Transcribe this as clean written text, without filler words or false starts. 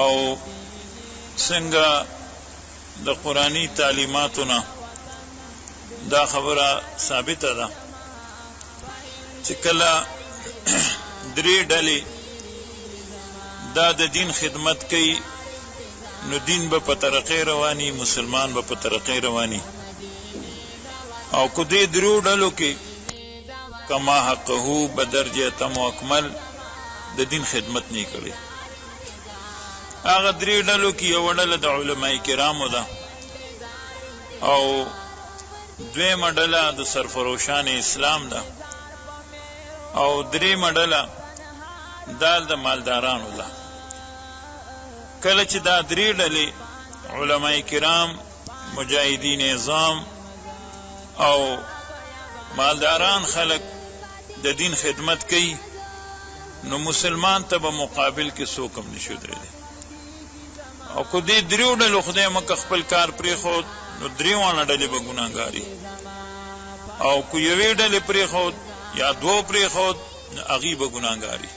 او څنګه د قرآنی تعلیماتونه دا خبره ثابته ده چې کله درې ډلې دا د دین خدمت کوي نو دین به په ترقۍ رواني، مسلمان به په ترقۍ رواني. او که دې درو ډلو کې کما حقه بدرجه تم و اکمل د دین خدمت نه کړي، هغه درې ډلو کې یو ډله د علماء کرامو ده او دویمه ډله د سرفروشان اسلام ده او دریمه ډله د مالدارانو ده. کله چې دا درې ډلې علماء کرام، مجاهدین اعظام او مالداران خلق د دین خدمت کوي نو مسلمان ته به مقابل کې څوک هم نشي درېدلی. او که دې دریو ډلو خدای مکه خپل کار پرېښود نو دریوانه ډلې به ګناهګاري، او که یوې ډلې پرېښود یا دوه پرېښود نو هغې به ګناهګاري.